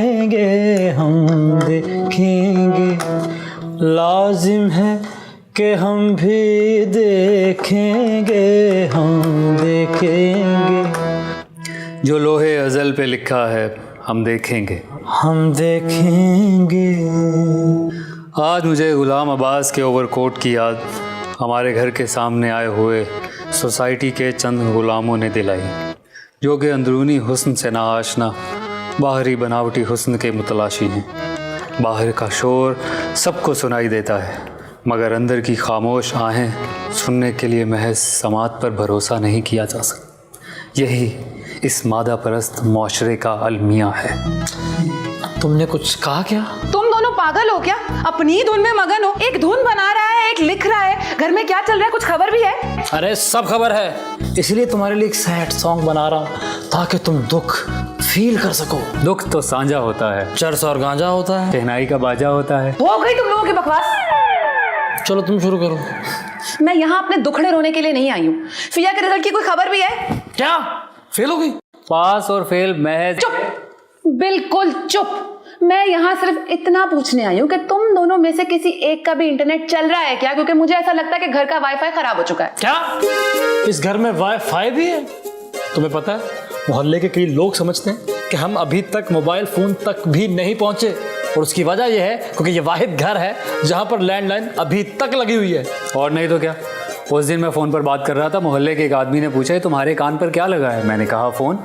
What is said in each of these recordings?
हम देखेंगे, लाजिम है कि हम भी देखेंगे, हम देखेंगे। जो लोहे अज़ल पे लिखा है हम देखेंगे, हम देखेंगे। आज मुझे गुलाम अब्बास के ओवरकोट की याद हमारे घर के सामने आए हुए सोसाइटी के चंद गुलामों ने दिलाई, जो कि अंदरूनी हुस्न से नाआशना, बाहरी बनावटी हुस्न के मुतलाशी हैं। बाहर का शोर सबको सुनाई देता है, मगर अंदर की खामोश आहें सुनने के लिए महज समात पर भरोसा नहीं किया जा सकता। यही इस मादा परस्त माशरे का अलमिया है। तुमने कुछ कहा क्या? तुम दोनों पागल हो क्या? अपनी ही धुन में मगन हो। एक धुन बना रहा है, एक लिख रहा है। घर में क्या चल रहा है कुछ खबर भी है? अरे सब खबर है, इसलिए तुम्हारे लिए एक सैड सॉन्ग बना रहा हूँ ताकि तुम दुख फील कर सको। दुख तो सांझा होता है, चरस और गांजा होता है, शहनाई का बाजा होता है। हो गई तुम लोगों की बकवास। चलो तुम शुरू करो। मैं यहाँ अपने दुखड़े रोने के लिए नहीं आई हूँ। फिया के रिजल्ट की कोई खबर भी है? क्या फेल हो गई? पास और फेल महज। चुप, बिल्कुल चुप। मैं यहाँ सिर्फ इतना पूछने आई हूँ कि तुम दोनों में से किसी एक का भी इंटरनेट चल रहा है क्या? क्योंकि मुझे ऐसा लगता है कि घर का वाईफाई खराब हो चुका है। क्या इस घर में वाईफाई भी है? तुम्हें पता है, मोहल्ले के कई लोग समझते हैं कि हम अभी तक मोबाइल फोन तक भी नहीं पहुंचे, और उसकी वजह यह है क्योंकि ये वाहिद घर है जहां पर लैंडलाइन अभी तक लगी हुई है। और नहीं तो क्या, उस दिन मैं फ़ोन पर बात कर रहा था, मोहल्ले के एक आदमी ने पूछा तुम्हारे कान पर क्या लगा है? मैंने कहा फ़ोन,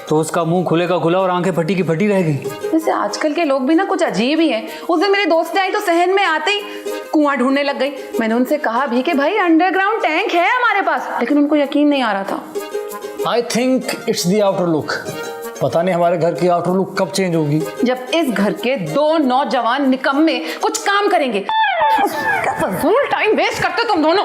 तो उसका मुंह खुले का खुला और आंखें फटी की फटी रह गई। वैसे आजकल के लोग भी ना कुछ अजीब ही हैं। उस दिन मेरी दोस्त आई तो सहन में आते ही कुआं ढूंढने लग गई। मैंने उनसे कहा भी कि भाई अंडरग्राउंड टैंक है हमारे पास, लेकिन उनको यकीन नहीं आ रहा था। I think it's the outer look. पता नहीं हमारे घर की आउटर लुक कब चेंज होगी, जब इस घर के दो नौजवान निकम्मे कुछ काम करेंगे। फजूल टाइम वेस्ट करते तुम दोनों।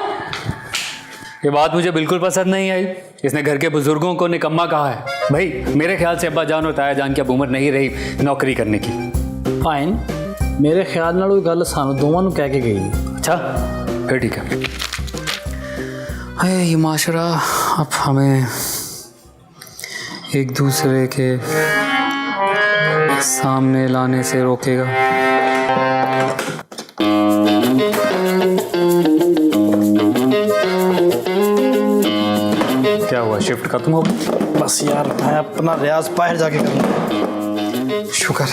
ये बात मुझे बिल्कुल पसंद नहीं आई। इसने घर के बुजुर्गों को निकम्मा कहा है। भाई मेरे ख्याल से अब्बा जान और ताया जान की अब उम्र नहीं रही नौकरी करने की। फाइन, मेरे ख्याल नाल कोई गल सानू दोवां नू कह के गई। अच्छा फिर ठीक है। ये माशरा अब हमें एक दूसरे के सामने लाने से रोकेगा। क्या हुआ, शिफ्ट खत्म हो गई? बस यार, मैं अपना रियाज बाहर जाके करूँगा। शुक्र।